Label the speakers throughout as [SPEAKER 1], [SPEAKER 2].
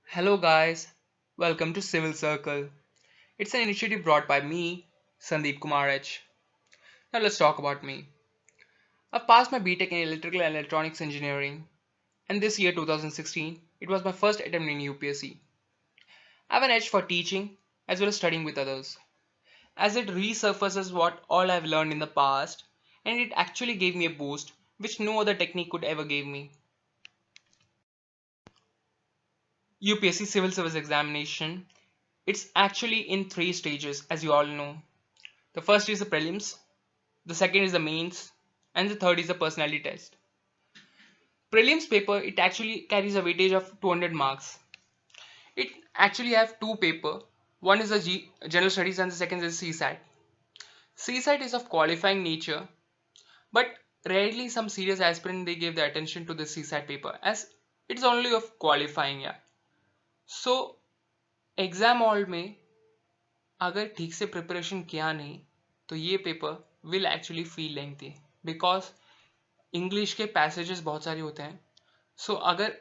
[SPEAKER 1] Hello, guys. Welcome to Civil Circle. It's an initiative brought by me, Sandeep Kumar H. Now, let's talk about me. I've passed my BTech in Electrical and Electronics Engineering, and this year 2016, it was my first attempt in UPSC. I have an edge for teaching as well as studying with others, as it resurfaces what all I've learned in the past, and it actually gave me a boost which no other technique could ever give me. UPSC Civil Service Examination, it's actually in three stages, as you all know. The first is the prelims, the second is the mains, and the third is the personality test. Prelims paper, it actually carries a weightage of 200 marks. It actually have two paper. One is the general studies and the second is CSAT. CSAT is of qualifying nature, but rarely some serious aspirant they give the attention to the CSAT paper as it's only of qualifying, yeah. So exam hall में अगर ठीक से preparation किया नहीं तो ये paper will actually feel lengthy because English के passages बहुत सारे होते हैं. सो अगर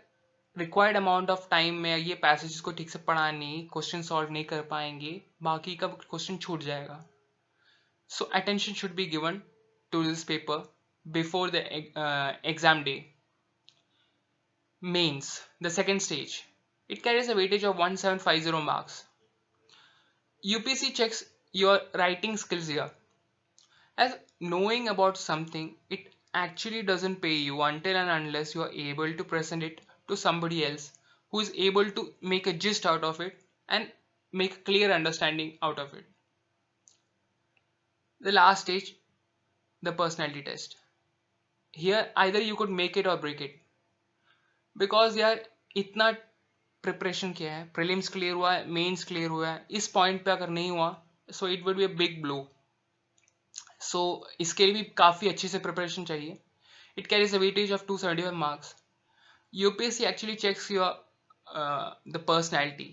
[SPEAKER 1] रिक्वायर्ड अमाउंट ऑफ टाइम में ये पैसेजेस को ठीक से पढ़ा नहीं, क्वेश्चन सॉल्व नहीं कर पाएंगे, बाकी का क्वेश्चन छूट जाएगा. So attention should be given to this paper before the exam day. Mains, the second stage, it carries a weightage of 1750 marks. UPC checks your writing skills here. As knowing about something, it actually doesn't pay you until and unless you are able to present it to somebody else who is able to make a gist out of it and make a clear understanding out of it. The last stage, the personality test. Here, either you could make it or break it. Because यार इतना preparation किया है, prelims clear हुआ है, mains clear हुआ है, इस point पे अगर नहीं हुआ so it will be a big blow. So इसके लिए भी काफ़ी अच्छे से प्रिपरेशन चाहिए. It carries a weightage of 275 marks. UPSC actually checks your the personality.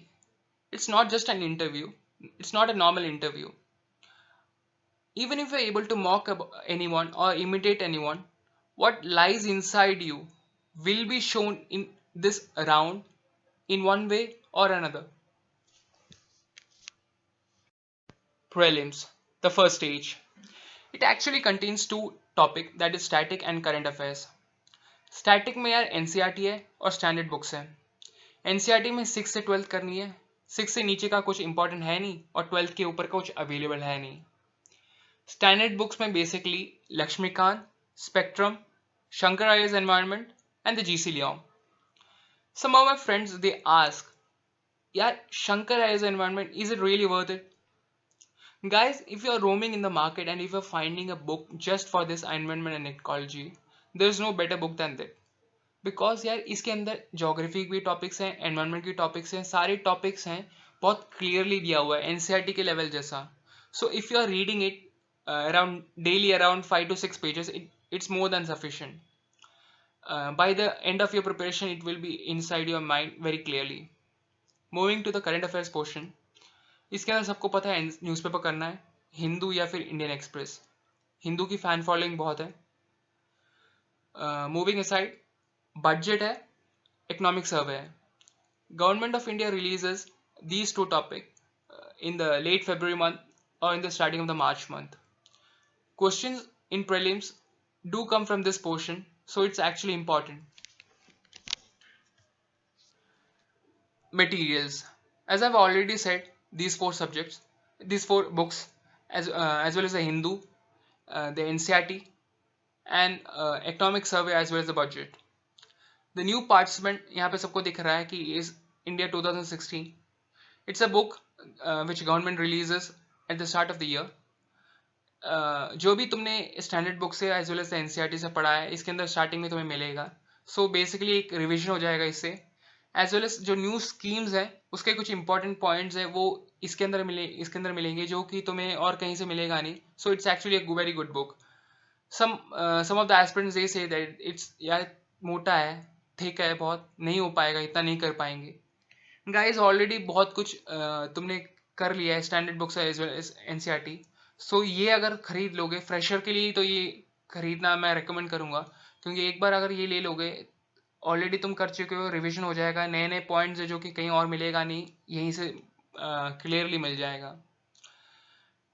[SPEAKER 1] It's not just an interview. It's not a normal interview. Even if you're able to mock anyone or imitate anyone, what lies inside you will be shown in this round in one way or another. Prelims, the first stage. It actually contains two topics, that is static and current affairs. Static में यार NCERT है और standard books है. NCERT में 6 से 12 करनी है. 6 से नीचे का कुछ इंपॉर्टेंट है नहीं और 12 के ऊपर का कुछ अवेलेबल है नहीं. स्टैंडर्ड बुक्स में basically Laxmikanth, Spectrum, Shankar IAS environment and the G C Leong. Some of my friends they ask, यार Shankar IAS environment is it really worth it? Guys, if you are roaming in the market and if you are finding a book just for this environment and ecology, there is no better book than that. Because यार इसके अंदर geography के topics हैं, environment के topics हैं, सारे topics हैं, बहुत क्लियरली दिया हुआ है एनसीईआरटी के लेवल जैसा. So if you are reading it around daily around 5 to 6 pages, it's more than sufficient. By the end of your preparation it will be inside your mind very clearly. Moving to the current affairs portion, इसके अंदर सबको पता है newspaper करना है, हिंदू या फिर Indian express. Hindu की फैन फॉलोइंग बहुत है. मूविंग असाइड, बजट है, इकोनॉमिक सर्वे है. Government of India releases these two topics in the late February month or in the starting of the March month. Questions in prelims do come from this portion, so it's actually important. Materials. As I've already said, these four subjects, these four books, as well as the Hindu, the NCRT, and economic survey as well as the budget. The new participant यहाँ पे सबको दिख रहा है कि is India 2016. It's a book which government releases at the start of the year. जो भी तुमने स्टैंडर्ड बुक से एज वेल एज एनसीईआरटी से पढ़ा है इसके अंदर स्टार्टिंग में तुम्हें मिलेगा. सो बेसिकली एक रिवीजन हो जाएगा इससे, एज वेल एज जो न्यू स्कीम्स हैं उसके कुछ इंपॉर्टेंट पॉइंट्स हैं वो इसके अंदर मिलेंगे जो कि तुम्हें और कहीं से मिलेगा नहीं. सो इट्स एक्चुअली एक very good book. Some of the aspirants they say that it's यार मोटा है, थिक है, बहुत नहीं हो पाएगा, इतना नहीं कर पाएंगे. गाइस ऑलरेडी बहुत कुछ तुमने कर लिया है standard books as well as NCERT. So ये अगर खरीद लोगे फ्रेशर के लिए तो ये खरीदना मैं रिकमेंड करूँगा, क्योंकि एक बार अगर ये ले लोगे ऑलरेडी तुम कर चुके हो, रिवीजन हो जाएगा, नए नए पॉइंट्स है जो कि कहीं और मिलेगा नहीं, यहीं से क्लियरली मिल जाएगा।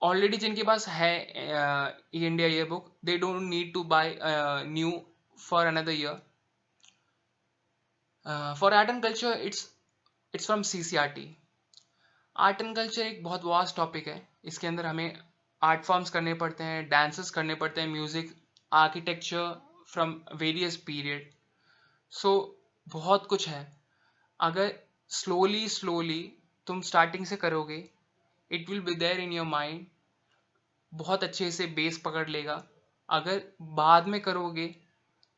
[SPEAKER 1] ऑलरेडी जिनके पास है ई इंडिया ये book, they don't need to buy new for another year. For art and culture it's from CCRT। Art and culture एक बहुत वास्ट टॉपिक है। इसके अंदर हमें आर्ट फॉर्म्स करने पड़ते हैं, डांसेस करने पड़ते हैं, music, architecture from various period. So बहुत कुछ है। अगर स्लोली स्लोली तुम स्टार्टिंग से करोगे, it will be there in your mind, बहुत अच्छे से बेस पकड़ लेगा। अगर बाद में करोगे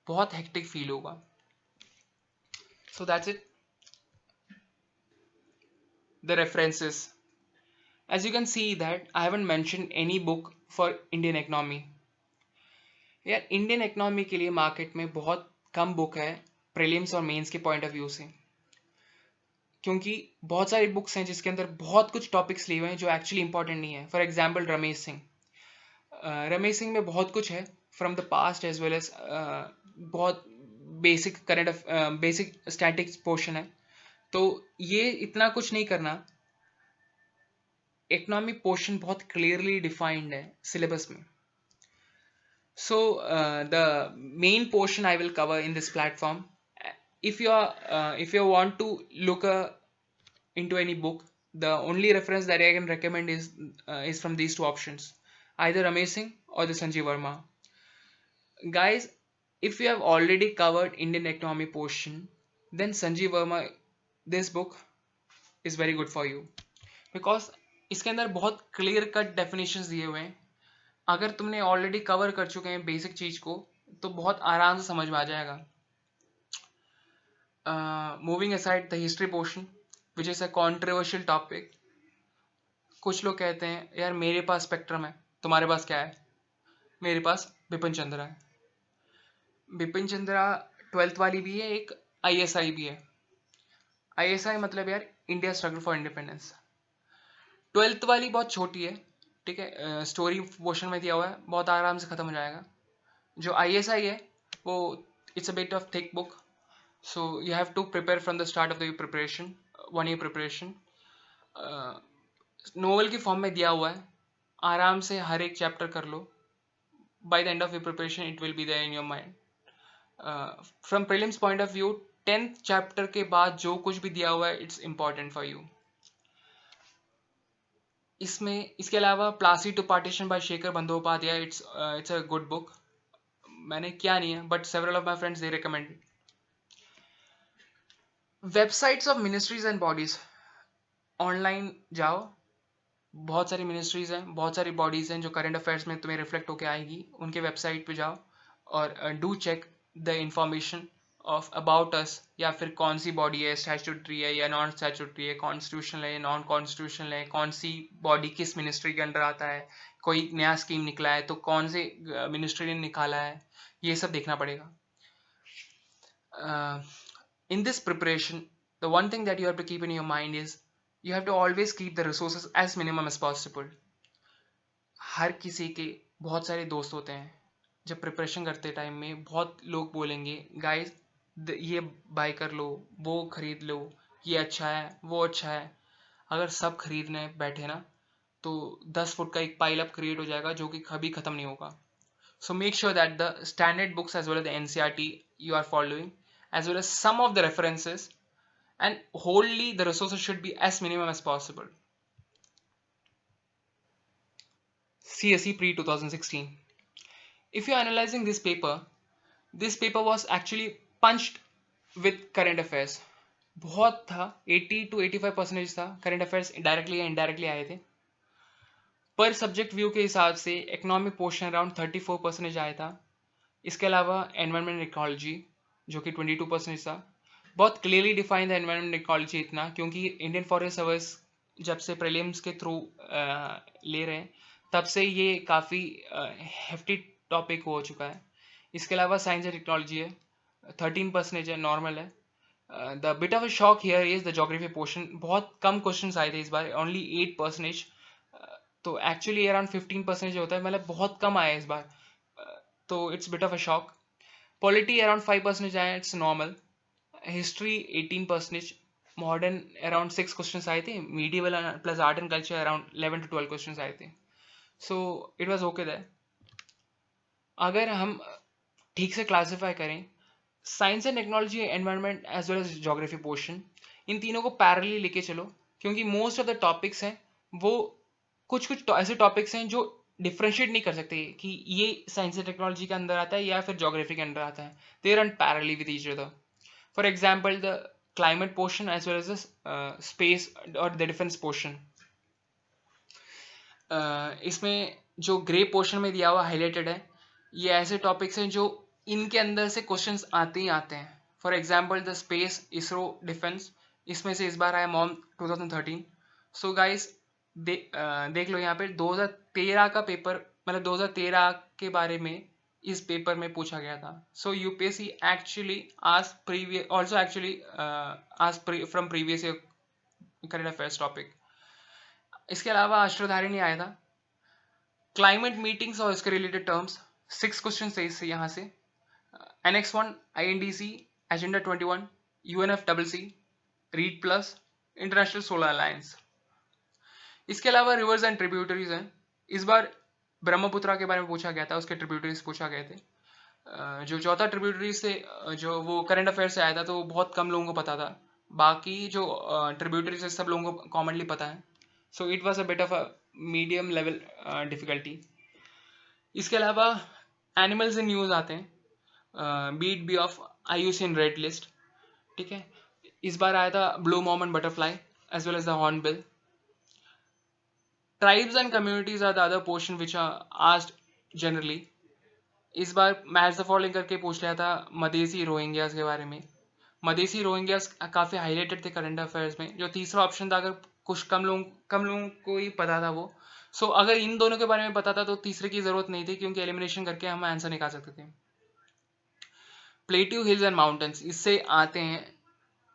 [SPEAKER 1] बहुत हेक्टिक फील होगा। So that's it. The references, as you can see that I haven't mentioned any book for Indian economy। यार इंडियन इकोनॉमी के लिए मार्केट में बहुत कम बुक है प्रीलिम्स और मेंस के पॉइंट ऑफ व्यू से, क्योंकि बहुत सारी बुक्स हैं जिसके अंदर बहुत कुछ टॉपिक्स लिए हुए हैं जो एक्चुअली इंपॉर्टेंट नहीं है। फॉर एग्जाम्पल रमेश सिंह, रमेश सिंह में बहुत कुछ है from the past as well as बहुत basic current of basic statics portion है, तो ये इतना कुछ नहीं करना। इकोनॉमिक पोर्शन बहुत क्लियरली डिफाइंड है सिलेबस में। So the main portion I will cover in this platform. If you want to look into any book, the only reference that I can recommend is from these two options, either Ramesh Singh or the Sanjeev Verma. Guys, if you have already covered Indian economy portion, then Sanjeev Verma, this book is very good for you, because इसके अंदर बहुत clear cut definitions दिए हुए हैं। अगर तुमने already cover कर चुके हैं बेसिक चीज को, तो बहुत आराम से समझ में आ जाएगा। Moving aside the history portion which is a controversial topic. कुछ लोग कहते हैं यार मेरे पास स्पेक्ट्रम है, तुम्हारे पास क्या है? मेरे पास बिपिन चंद्रा है। बिपिन चंद्रा 12th वाली भी है, एक ISI भी है। ISI मतलब यार India struggle for independence. 12th वाली बहुत छोटी है, ठीक है, स्टोरी पोर्शन में दिया हुआ है, बहुत आराम से खत्म हो जाएगा। जो ISI है वो it's a bit of thick book, so you have to prepare from the start of the preparation, 1 year preparation. Novel की फॉर्म में दिया हुआ है, आराम से हर एक चैप्टर कर लो। By the end of your preparation it will be there in your mind. From prelims point of view 10th chapter के बाद जो कुछ भी दिया हुआ है इट्स इंपॉर्टेंट फॉर यू। इसके अलावा Plassey to partition by Shekhar Bandyopadhyay, it's a good book. मैंने किया नहीं है but several of my friends they recommend. Websites of ministries and bodies, online जाओ, बहुत सारी मिनिस्ट्रीज हैं, बहुत सारी बॉडीज हैं जो करंट अफेयर्स में तुम्हें रिफ्लेक्ट होकर आएगी, उनके वेबसाइट पे जाओ और do check the information of about us, या फिर कौन सी बॉडी है, स्टैट्यूटरी है या नॉन स्टैट्यूटरी है, कॉन्स्टिट्यूशनल है या नॉन कॉन्स्टिट्यूशनल है, कौन सी बॉडी किस मिनिस्ट्री के अंडर आता है, कोई नया स्कीम निकला है तो कौन से मिनिस्ट्री ने निकाला है, ये सब देखना पड़ेगा। In this preparation, the one thing that you have to keep in your mind is you have to always keep the resources as minimum as possible. हर किसी के बहुत सारे दोस्त होते हैं, जब प्रिपरेशन करते टाइम में बहुत लोग बोलेंगे गाइस ये बाय कर लो, वो खरीद लो, ये अच्छा है, वो अच्छा है। अगर सब खरीदने बैठे ना तो 10 फुट का एक पाइल अप क्रिएट हो जाएगा जो कि कभी खत्म नहीं होगा। So make sure that the standard books as well as the NCERT you are following, as well as some of the references, and wholly the resources should be as minimum as possible. CSE pre-2016. If you are analyzing this paper was actually punched with current affairs. बहुत था, 80 to 85% था current affairs, directly या indirectly आए थे। पर subject view के हिसाब से इकोनॉमिक पोर्शन अराउंड 34% आया था। इसके अलावा एनवायरमेंट इकोलॉजी जो कि 22% था। बहुत क्लियरली डिफाइंड है एनवायरमेंट इकोलॉजी इतना, क्योंकि इंडियन फॉरेस्ट सर्विस जब से प्रीलिम्स के थ्रू ले रहे हैं तब से ये काफ़ी हेफ्टी टॉपिक हो चुका है। इसके अलावा साइंस एंड टेक्नोलॉजी है, 13% है, नॉर्मल है। The bit of a shock here is the geography portion, बहुत कम क्वेश्चंस आए थे इस बार, ओनली 8%। तो एक्चुअली अराउंड 15% होता है, मतलब बहुत कम आया इस बार, तो it's bit of a shock. Polity around 5% आया, it's normal. History 18%, modern around 6 questions आए थे, medieval plus art and culture around 11 to 12 questions आए थे. So it was okay that. अगर हम ठीक से क्लासिफाई करें, science and technology, environment as well as geography portion, इन तीनों को पैरेलली लेके चलो, क्योंकि मोस्ट ऑफ द टॉपिक्स हैं वो कुछ कुछ ऐसे टॉपिक्स हैं जो डिफ्रेंशिएट नहीं कर सकते कि ये साइंस एंड टेक्नोलॉजी के अंदर आता है या फिर ज्योग्राफी के अंदर आता है. They run parallelly with each other. For example the climate portion as well as the space और द डिफेंस पोर्शन. इसमें जो ग्रे पोर्शन में दिया हुआ हाईलाइटेड है, ये ऐसे टॉपिक्स हैं जो इनके अंदर से क्वेश्चंस आते ही आते हैं. For example the space, ISRO, defence, इसमें से इस बार आया मॉम 2013. सो गाइस देख लो यहाँ पे 2013 का पेपर, मतलब 2013 के बारे में इस पेपर में पूछा गया था. सो यूपीएससी एक्चुअली आज प्रीवियस ऑल्सो एक्चुअली आज from previous year current affairs topic. इसके अलावा अष्टधारिणी आया था. क्लाइमेट मीटिंग्स और इसके रिलेटेड टर्म्स, 6 क्वेश्चन थे इससे यहाँ से. Annex 1 INDC, agenda 21, UNFCCC, read plus, international solar alliance. इसके अलावा रिवर्स एंड ट्रिब्यूटरीज हैं. इस बार ब्रह्मपुत्रा के बारे में पूछा गया था, उसके ट्रिब्यूटरीज पूछा गए थे. जो चौथा ट्रिब्यूटरी से जो वो करंट अफेयर से आया था तो बहुत कम लोगों को पता था. बाकी जो ट्रिब्यूटरीज है सब लोगों को कॉमनली पता है. So it was a bit of a medium level difficulty. इसके अलावा एनिमल्स इन न्यूज आते हैं. Beat B of IUCN red list. ठीक है, इस बार आया था blue Mormon butterfly as well as the hornbill. Tribes and communities are the other portion which are asked generally. इस बार मैच द फॉलोइंग करके पूछ लिया था मदेसी रोहिंग्यास के बारे में. मदेसी रोहिंग्यास काफी हाईलाइटेड थे करंट अफेयर्स में. जो तीसरा ऑप्शन था, अगर कुछ कम लोगों को ही पता था वो. सो अगर इन दोनों के बारे में पता था तो तीसरे की जरूरत नहीं थी, क्योंकि एलिमिनेशन करके हम आंसर निकाल सकते थे. प्लेट्यू हिल्स एंड माउंटेन्स इससे आते हैं,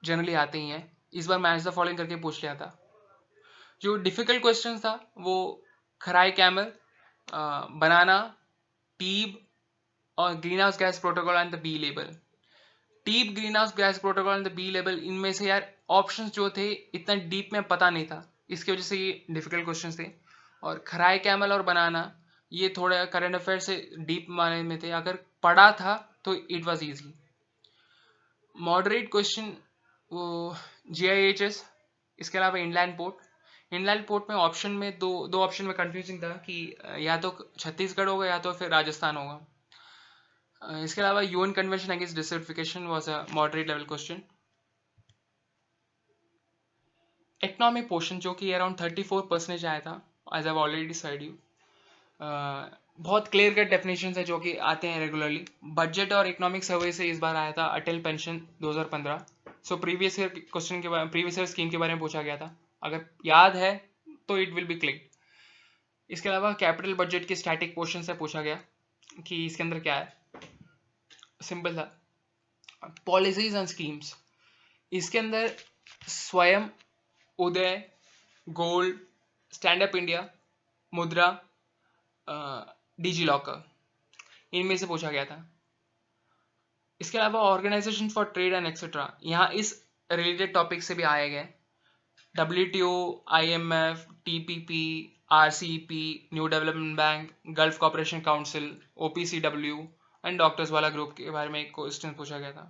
[SPEAKER 1] जनरली आते ही हैं. इस बार मैच द फॉलोइंग करके पूछ लिया था. जो डिफिकल्ट क्वेश्चन था वो खराई कैमल, बनाना, टीब और greenhouse gas protocol and the B label. Deep greenhouse gas protocol and the B level, इनमें से यार ऑप्शंस जो थे इतना डीप में पता नहीं था, इसकी वजह से ये डिफिकल्ट क्वेश्चंस थे. और खराई कैमल और बनाना ये थोड़ा करंट अफेयर से डीप माने में थे, अगर पढ़ा था तो it was easy. Moderate question वो GIHS. इसके अलावा इंडलैंड पोर्ट. इंडलैंड पोर्ट में ऑप्शन में दो ऑप्शन में कंफ्यूजिंग था कि या तो छत्तीसगढ़ होगा या तो फिर राजस्थान होगा. इसके अलावा UN convention against desertification was a moderate level question. Economic portion जो कि अराउंड 34% आया था, as I already said you. बहुत क्लियर कट डेफिनेशन है जो कि आते हैं रेगुलरली. बजट और इकोनॉमिक सर्वे से इस बार आया था Atal pension 2015. So previous year question के बारे, प्रीवियस ईयर स्कीम के बारे में पूछा गया था. अगर याद है तो इट विल बी क्लिक. इसके अलावा कैपिटल बजट के स्टैटिक पोर्शन से पूछा गया कि इसके अंदर क्या है. सिंपल था, पॉलिसीज एंड स्कीम्स. इसके अंदर स्वयं, उदय, गोल्ड, स्टैंड अप इंडिया, मुद्रा, डिजी लॉकर, इनमें से पूछा गया था. इसके अलावा organisation for trade and etcetera, यहाँ इस रिलेटेड टॉपिक से भी आए गए. WTO, IMF, TPP, RCEP, new development bank, Gulf cooperation council, OPCW and doctors वाला ग्रुप के बारे में एक क्वेश्चन पूछा गया था.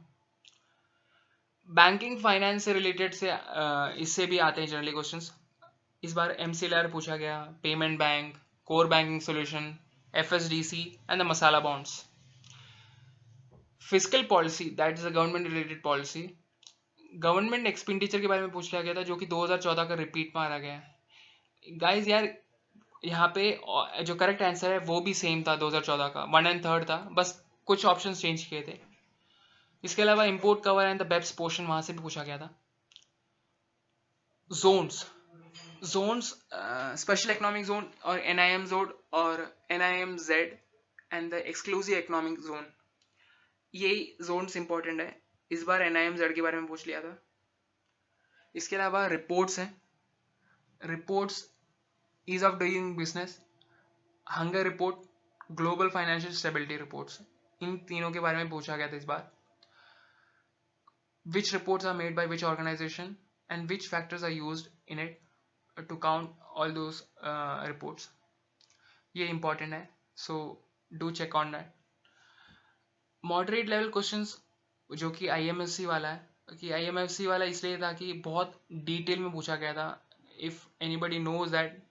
[SPEAKER 1] बैंकिंग फाइनेंस से रिलेटेड से इससे भी आते हैं जनरली क्वेश्चंस. इस बार MCLR पूछा गया, payment bank, core banking solution, FSDC and the masala bonds. Physical policy, that is a government related policy. Government expenditure के बारे में पूछ लिया गया था, जो कि 2014 का रिपीट मारा गया है. गाइस यार यहाँ पे जो करेक्ट आंसर है वो भी सेम था 2014 का, 1 and 3 था, बस कुछ ऑप्शन चेंज किए थे. इसके अलावा import cover and the BEPS portion वहां से भी पूछा गया था. जोन्स स्पेशल इकोनॉमिक जोन और NIM जोन और NIMZ and the exclusive economic zone, यही जोन्स इंपॉर्टेंट है. इस बार NIMZ के बारे में पूछ लिया था. इसके अलावा रिपोर्ट्स हैं. Reports ease of doing business, hunger report, global financial stability reports, इन तीनों के बारे में पूछा गया था इस बार. which reports are made by which organization, and which factors are used in it to count all those reports. ये important है, so do check on that. Moderate level questions जो कि IMFC वाला है, कि IMFC वाला इसलिए था कि बहुत डिटेल में पूछा गया था. इफ एनीबडी नोज दैट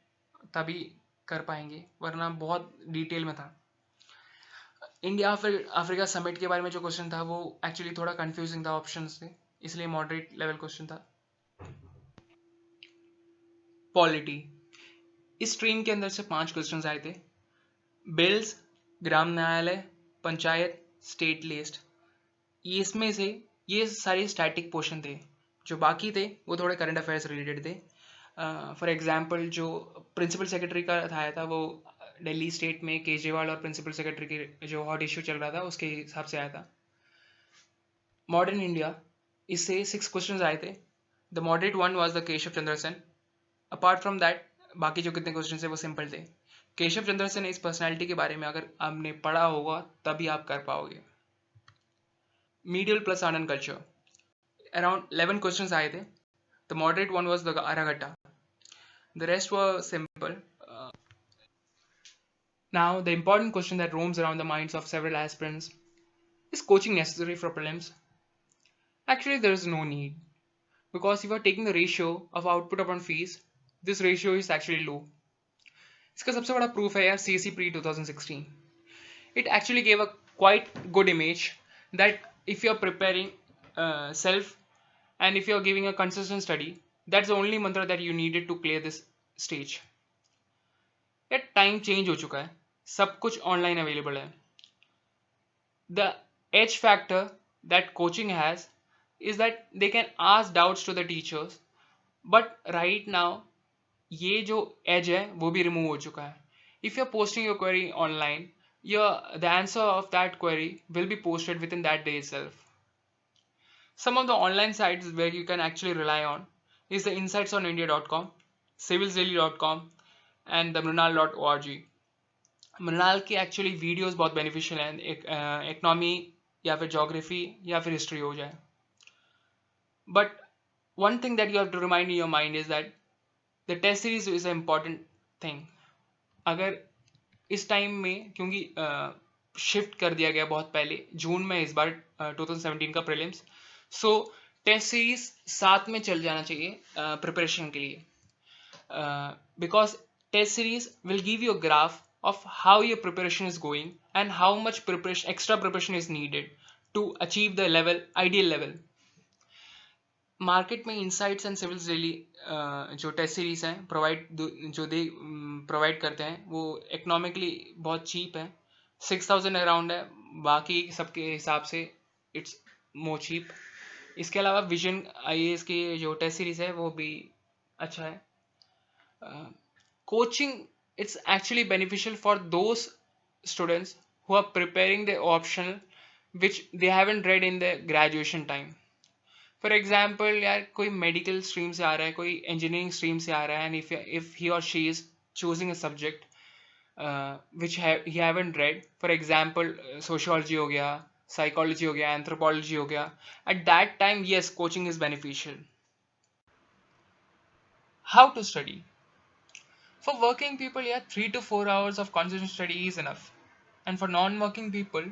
[SPEAKER 1] तभी कर पाएंगे, वरना बहुत डिटेल में था. इंडिया अफ्रीका समिट के बारे में जो क्वेश्चन था वो एक्चुअली थोड़ा कंफ्यूजिंग था, ऑप्शंस थे, इसलिए मॉडरेट लेवल क्वेश्चन था. पॉलिटी, इस स्ट्रीम के अंदर से 5 क्वेश्चंस आए थे. बिल्स, ग्राम न्यायालय, पंचायत, स्टेट लिस्ट, इसमें से ये सारे स्टैटिक पोर्शन थे. जो बाकी थे वो थोड़े करंट अफेयर्स रिलेटेड थे. फॉर एग्जांपल जो प्रिंसिपल सेक्रेटरी का आया था वो दिल्ली स्टेट में केजरीवाल और प्रिंसिपल सेक्रेटरी के जो हॉट इश्यू चल रहा था उसके हिसाब से आया था. मॉडर्न इंडिया, इससे 6 क्वेश्चंस आए थे. The moderate one was the Keshav Chandra Sen. Apart from that बाकी जो कितने क्वेश्चन थे वो सिंपल थे. केशव चंद्र सेन इस पर्सनैलिटी के बारे में अगर आपने पढ़ा होगा तभी आप कर पाओगे. Medieval plus art and culture, around 11 questions आए थे. The moderate one was the आरागट्टा. The rest were simple. Now, the important question that roams around the minds of several aspirants: is coaching necessary for prelims? Actually, there is no need, because if you are taking the ratio of output upon fees, this ratio is actually low. इसका सबसे बड़ा proof है यार CSE pre 2016. It actually gave a quite good image that if you are preparing self and if you are giving a consistent study, that's the only mantra that you needed to clear this stage. यार time change हो चुका है, सब कुछ online available है. The edge factor that coaching has is that they can ask doubts to the teachers, but right now ये जो edge है वो भी remove हो चुका है. If you're posting your query online, the answer of that query will be posted within that day itself. Some of the online sites where you can actually rely on is the insightsonindia.com, civilsdaily.com and the mrunal.org. Mrunal की actually videos बहुत beneficial हैं, economy या फिर geography या फिर history हो जाए. But one thing that you have to remind in your mind is that the test series is a important thing. अगर इस टाइम में, क्योंकि शिफ्ट कर दिया गया बहुत पहले जून में इस बार 2017 का प्रीलिम्स, सो टेस्ट सीरीज साथ में चल जाना चाहिए प्रिपरेशन के लिए, because test series will give you a graph of how your preparation is going and how much extra preparation is needed to achieve the ideal level. Market में insights and civils daily जो test series हैं जो they provide करते हैं वो economically बहुत cheap है. 6000 around है, बाकी सबके हिसाब से इट्स मोर चीप. इसके अलावा विजन IAS की जो टेस्ट सीरीज है वो भी अच्छा है. Coaching, it's actually beneficial for those students who are preparing the optional which they haven't read in their graduation time. For example, यार कोई medical stream से आ रहा है, कोई engineering stream से आ रहा है, and if he or she is choosing a subject which he haven't read, for example sociology हो गया, psychology हो गया, anthropology हो गया, at that time yes, coaching is beneficial. How to study? For working people, yeah, 3 to 4 hours of consistent study is enough. And for non-working people,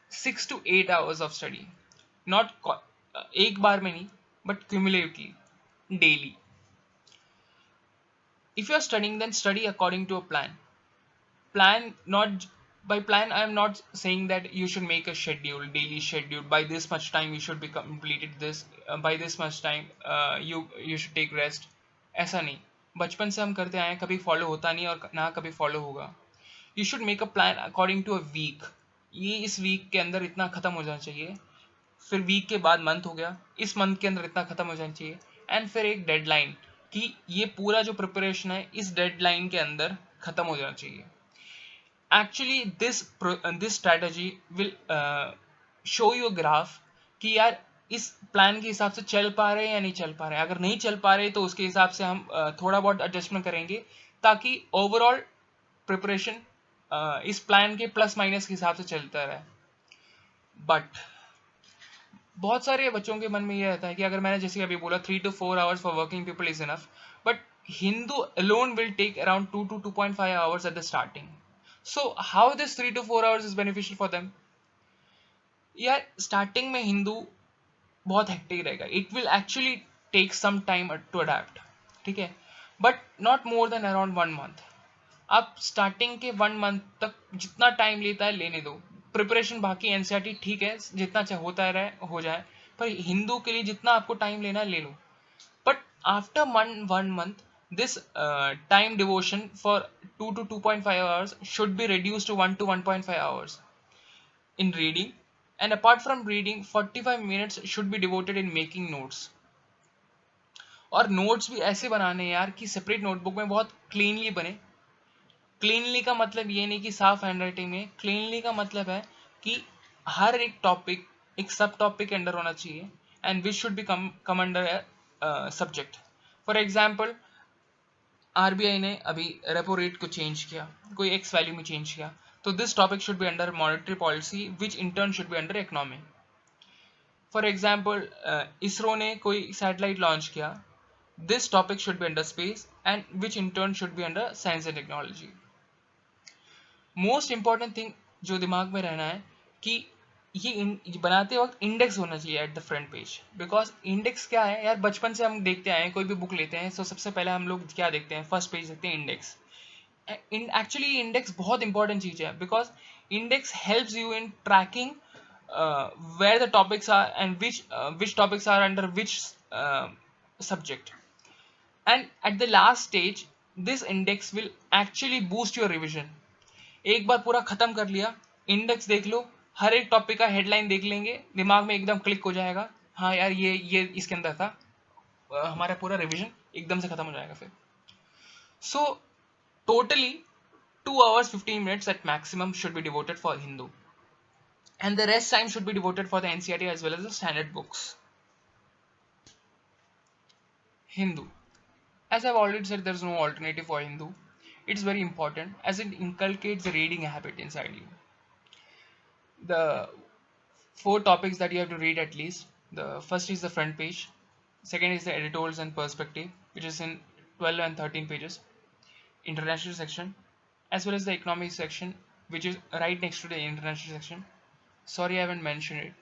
[SPEAKER 1] 6 to 8 hours of study. Not एक बार में नहीं, but cumulatively, daily. If you are studying, then study according to a plan. By plan, I am not saying that you should make a schedule, daily schedule. By this much time, you should be completed this. By this much time, you should take rest. ऐसा नहीं. बचपन से हम करते आए हैं, कभी follow होता नहीं और ना कभी फॉलो होगा. You should make a plan according to a week. ये इस वीक के अंदर इतना खत्म हो जाना चाहिए, फिर वीक के बाद मंथ हो गया, इस मंथ के अंदर इतना खत्म हो जाना चाहिए, एंड फिर एक डेडलाइन कि ये पूरा जो प्रिपरेशन है इस डेडलाइन के अंदर खत्म हो जाना चाहिए. Actually this strategy will show you a graph कि यार इस प्लान के हिसाब से चल पा रहे हैं या नहीं चल पा रहे हैं. अगर नहीं चल पा रहे तो उसके हिसाब से हम थोड़ा बहुत एडजस्टमेंट करेंगे ताकि ओवरऑल प्रिपरेशन इस प्लान के प्लस माइनस के हिसाब से चलता रहे. बट बहुत सारे बच्चों के मन में ये रहता है कि अगर मैंने जैसे अभी बोला 3 to 4 hours for working people is enough, but Hindu alone will take around 2 to 2.5 hours at the starting. So how this 3 to 4 hours is beneficial for them? यार स्टार्टिंग में हिंदू बहुत हेक्टिक रहेगा, it will actually take some time to adapt, ठीक है, but not more than around 1 month. आप starting के 1 month तक जितना टाइम लेता है लेने दो, प्रिपरेशन बाकी एनसीईआरटी ठीक है जितना चाहे होता रहे हो जाए, पर हिंदू के लिए जितना आपको टाइम लेना है ले लो. But after 1 month this time devotion for 2 to 2.5 hours should be reduced to 1 to 1.5 hours in reading, and apart from reading 45 minutes should be devoted in making notes. और नोट्स भी ऐसे बनाने यार कि सेपरेट नोटबुक में बहुत cleanly बने. Cleanly का मतलब ये नहीं कि साफ हैंडराइटिंग में, क्लीनली का मतलब है कि हर एक टॉपिक एक सब टॉपिक के अंडर होना चाहिए, and which should be come under subject. For example RBI ने अभी रेपो रेट को चेंज किया, कोई एक्स वैल्यू में चेंज किया, तो this topic should be under monetary policy which in turn should be under economy. For example ISRO ने कोई सैटेलाइट लॉन्च किया, this topic should be under space and which in turn should be under science and technology. Most important thing जो दिमाग में रहना है कि ये बनाते वक्त इंडेक्स होना चाहिए at the front page. Because index क्या है यार, बचपन से हम देखते आए हैं, कोई भी बुक लेते हैं तो सबसे पहले हम लोग क्या देखते हैं, फर्स्ट पेज देखते हैं इंडेक्स. एक्चुअली इंडेक्स बहुत इंपॉर्टेंट चीज है, because index helps you in tracking where the topics are and which topics are under which subject. And at the last stage this index will actually boost your revision. एक बार पूरा खत्म कर लिया, index देख लो, हर एक topic का headline देख लेंगे, दिमाग में एकदम क्लिक हो जाएगा, हाँ यार ये इसके अंदर था, हमारा पूरा रिवीजन एकदम से खत्म हो जाएगा फिर. So totally 2 hours 15 minutes at maximum should be devoted for Hindu, and the rest time should be devoted for the NCERT as well as the standard books. Hindu, as I've already said, there's no alternative for Hindu. It's very important as it inculcates the reading habit inside you. The four topics that you have to read at least. The first is the front page. Second is the editorials and perspective, which is in 12 and 13 pages. International section, as well as the economic section, which is right next to the international section. Sorry, I haven't mentioned it.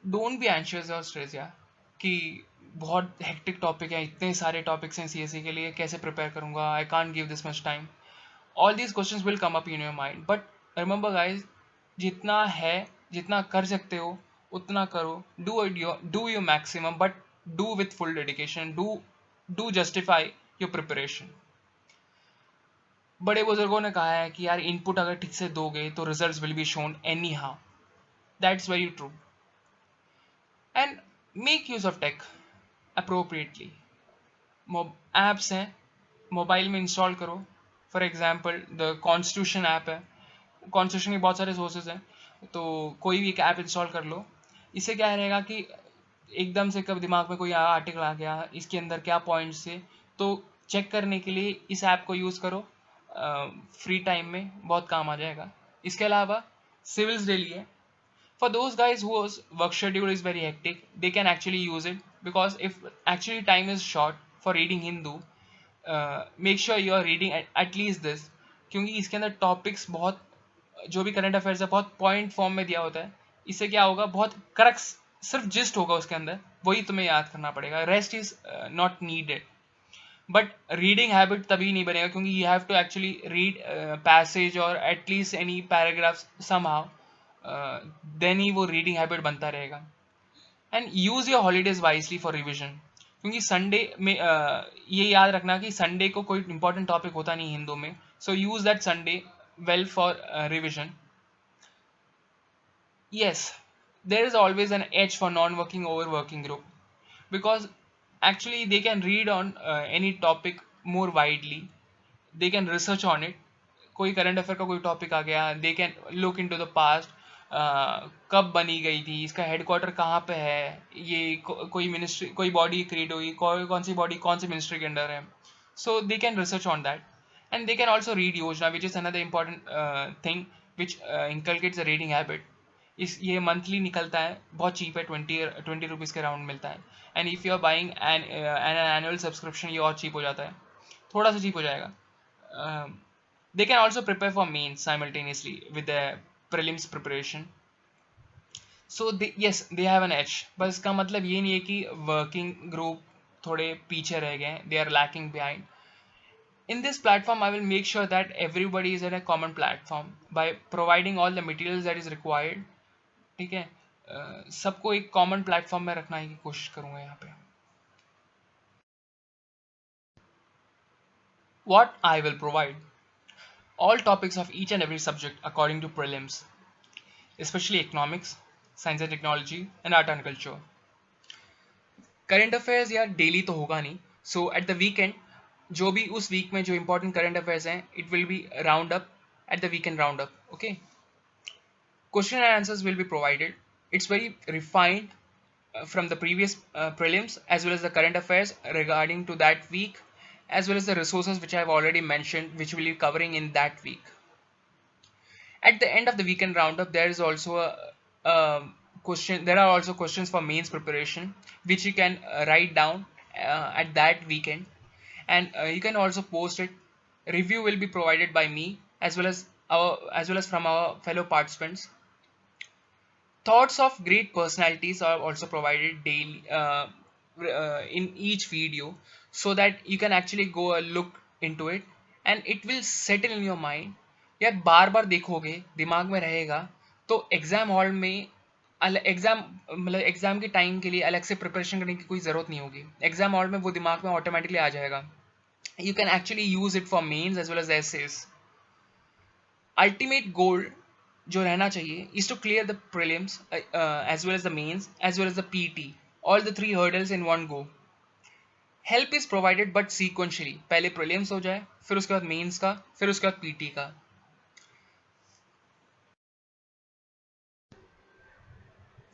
[SPEAKER 1] Don't be anxious or stressed यार कि बहुत hectic topic है, इतने सारे topics हैं CSE के लिए, कैसे प्रिपेयर करूंगा, I can't give this much time. All these questions will come up in your mind, but remember guys, जितना है, जितना कर सकते हो उतना करो. Do your maximum, but do with full dedication. Do justify your preparation. बड़े बुजुर्गों ने कहा है कि यार इनपुट अगर ठीक से दोगे तो results will be shown anyhow. That's very true. And make use of tech appropriately. Apps हैं, मोबाइल में इंस्टॉल करो. For example the constitution app है, कॉन्स्टिट्यूशन के बहुत सारे सोर्सेज हैं, तो कोई भी एक ऐप इंस्टॉल कर लो. इससे क्या रहेगा कि एकदम से कब दिमाग में कोई आर्टिकल आ गया, इसके अंदर क्या पॉइंट्स थे, तो चेक करने के लिए इस ऐप को यूज़ करो. फ्री टाइम में बहुत काम आ जाएगा. इसके अलावा सिविल्स डेली है. For those guys whose work schedule is very hectic, they can actually use it, because if actually time is short for reading Hindu, make sure you are reading at least this, क्योंकि इसके अंदर topics बहुत, जो भी current affairs है बहुत point form में दिया होता है. इससे क्या होगा, बहुत करक्स, सिर्फ जिस्ट होगा उसके अंदर, वही तुम्हें याद करना पड़ेगा, rest is not needed. But reading habit तभी नहीं बनेगा क्योंकि you have to actually read passage और at least any paragraphs somehow, then ही वो रीडिंग हैबिट बनता रहेगा. And use your holidays wisely for revision, क्योंकि संडे में ये याद रखना कि संडे को कोई इंपॉर्टेंट टॉपिक होता नहीं हिंदू में, so use that Sunday well for revision. Yes, there is always an edge for non-working over working group, because actually they can read on any topic more widely. They can research on it. कोई current affair का कोई topic आ गया, they can look into the past, कब बनी गई थी, इसका हेडक्वार्टर कहाँ पे है, ये कोई मिनिस्ट्री, कोई बॉडी क्रिएट हुई, कौन सी बॉडी कौन सी मिनिस्ट्री के अंडर है. So they can research on that. And they can also read Yojana, which is another important thing which inculcates a reading habit. ये मंथली निकलता है, बहुत चीप है, 20 रुपीज़ के राउंड मिलता है. And if you are buying an annual subscription ये और चीप हो जाता है, थोड़ा सा चीप हो जाएगा. They can also prepare for mains simultaneously with the prelims preparation. So yes, they have an edge. बस इसका मतलब ये नहीं है कि working group थोड़े पीछे रह गए, they are lacking behind. In this platform, I will make sure that everybody is in a common platform by providing all the materials that is required. ठीक है, सबको एक कॉमन प्लेटफॉर्म में रखने की कोशिश करूंगा यहाँ पे. What I will provide all topics of each and every subject according to prelims, especially economics, science and technology, and art and culture. Current affairs यार डेली तो होगा नहीं, सो एट द वीकेंड जो भी उस वीक में जो इंपॉर्टेंट करंट अफेयर्स हैं, it will be round up at the weekend round up. Okay, question and answers will be provided. It's very refined from the previous prelims as well as the current affairs regarding to that week, as well as the resources which I have already mentioned, which will be covering in that week. At the end of the weekend roundup, there is also a question. There are also questions for mains preparation, which you can write down at that weekend, and you can also post it. Review will be provided by me as well as from our fellow participants. Thoughts of great personalities are also provided daily in each video, so that you can actually go look into it and it will settle in your mind. यार बार बार देखोगे, दिमाग में रहेगा, तो exam hall में exam मतलब exam के time के लिए अलग से प्रिपरेशन करने की कोई ज़रूरत नहीं होगी. एग्जाम हॉल में वो दिमाग में ऑटोमेटिकली आ जाएगा. You can actually use it for mains as well as essays. Ultimate goal जो रहना चाहिए is to clear the prelims as well as the mains as well as the PT, all the three hurdles in one go. Help is provided but sequentially. पहले prelims हो जाए, फिर उसके बाद mains का, फिर उसके बाद PT का.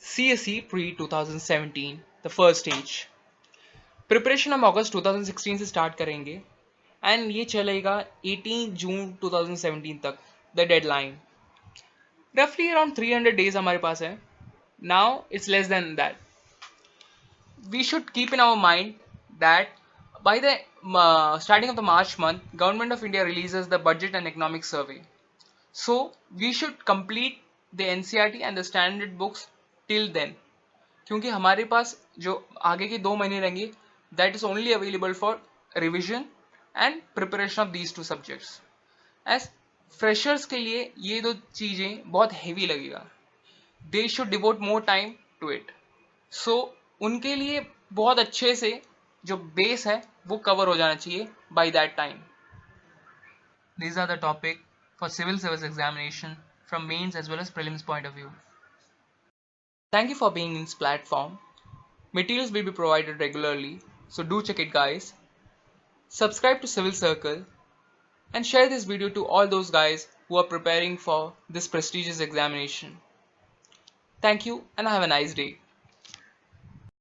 [SPEAKER 1] CSE pre 2017, the first stage. Preparation हम अगस्त 2016 से स्टार्ट करेंगे एंड ये चलेगा 18 जून 2017 तक, द डेडलाइन. रफली अराउंड 300 डेज हमारे पास है. Now it's less than that. We should keep in our mind that by the starting of the March month, Government of India releases the budget and economic survey. So we should complete the NCERT and the standard books till then. क्योंकि हमारे पास जो आगे के 2 महीने रहेंगे, that is only available for revision and preparation of these two subjects. As freshers के लिए ये दो चीज़ें बहुत heavy लगेगा. They should devote more time to it. सो उनके लिए बहुत अच्छे से जो बेस है वो कवर हो जाना चाहिए by that time. These are the topic for civil service examination from mains as well as prelims point of view. Thank you for being in this platform. Materials will be provided regularly, so do check it guys. Subscribe to Civil Circle and share this video to all those guys who are preparing for this prestigious examination. Thank you and have a nice day.